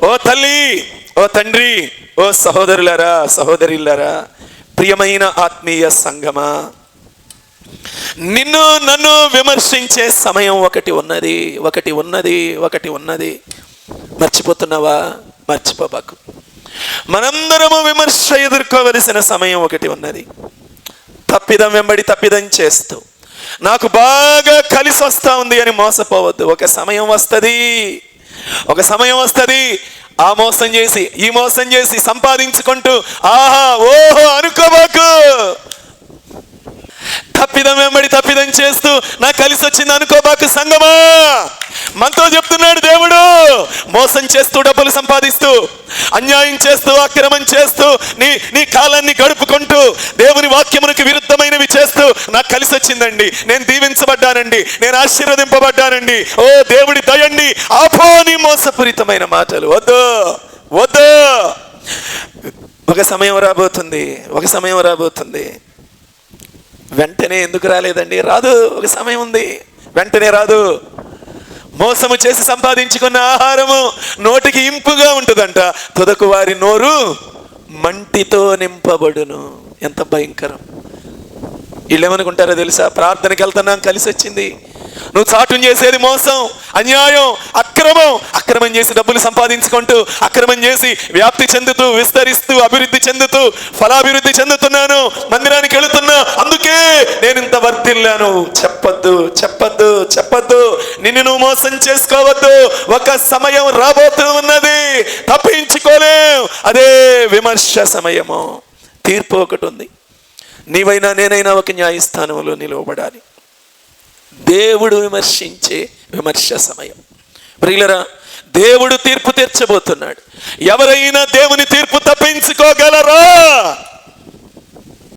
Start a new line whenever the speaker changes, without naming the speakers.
ఓ తల్లి, ఓ తండ్రి, ఓ సహోదరులారా, సహోదరులారా, ప్రియమైన ఆత్మీయ సంగమా, నిన్ను నన్ను విమర్శించే సమయం ఒకటి ఉన్నది, ఒకటి ఉన్నది, ఒకటి ఉన్నది. మర్చిపోతున్నావా? మర్చిపోబాకు. మనందరము విమర్శ ఎదుర్కోవలసిన సమయం ఒకటి ఉన్నది. తప్పిదం వెంబడి తప్పిదం చేస్తూ నాకు బాగా కలిసి వస్తా ఉంది అని మోసపోవద్దు. ఒక సమయం వస్తుంది, ఒక సమయం వస్తుంది, ఆ మోసం చేసి ఈ మోసం చేసి సంపాదించుకుంటూ ఆహా ఓహో అనుకోబాకు. తప్పిదం వెంబడి తప్పిదం చేస్తూ నాకు కలిసి వచ్చింది అనుకోబాకు. సంగమా, మనతో చెప్తున్నాడు దేవుడు. మోసం చేస్తూ డబ్బులు సంపాదిస్తూ, అన్యాయం చేస్తూ, అక్రమం చేస్తూ, నీ కాలాన్ని గడుపుకుంటూ, దేవుని వాక్యమునకు విరుద్ధమైనవి చేస్తూ నాకు కలిసి వచ్చిందండి, నేను దీవించబడ్డానండి, నేను ఆశీర్వదింపబడ్డానండి, ఓ దేవుడి దయండి. ఆపోని మోసపూరితమైన మాటలు వద్దు, వద్దు. ఒక సమయం రాబోతుంది, ఒక సమయం రాబోతుంది. వెంటనే ఎందుకు రాలేదండి? రాదు. ఒక సమయం ఉంది, వెంటనే రాదు. మోసము చేసి సంపాదించుకున్న ఆహారము నోటికి ఇంపుగా ఉంటుందంట, తుదకు వారి నోరు మంటితో నింపబడును. ఎంత భయంకరం! వీళ్ళు ఏమనుకుంటారో తెలుసా? ప్రార్థనకి వెళ్తున్నాం, కలిసి వచ్చింది. నువ్వు చాటును చేసేది మోసం, అన్యాయం, అక్రమం. అక్రమం చేసి డబ్బులు సంపాదించుకుంటూ, అక్రమం చేసి వ్యాప్తి చెందుతూ, విస్తరిస్తూ, అభివృద్ధి చెందుతూ, ఫలాభివృద్ధి చెందుతున్నాను, మందిరానికి వెళుతున్నా, అందుకే నేను ఇంత వర్ధిల్లాను. చెప్పొద్దు, చెప్పొద్దు, చెప్పొద్దు. నిన్ను నువ్వు మోసం చేసుకోవద్దు. ఒక సమయం రాబోతూ ఉన్నది, తప్పించుకోలేం. అదే విమర్శ సమయము. తీర్పు ఒకటి ఉంది. నీవైనా నేనైనా ఒక న్యాయస్థానంలో నిలవబడాలి. దేవుడు విమర్శించే విమర్శ సమయం. ప్రియులరా, దేవుడు తీర్పు తీర్చబోతున్నాడు. ఎవరైనా దేవుని తీర్పు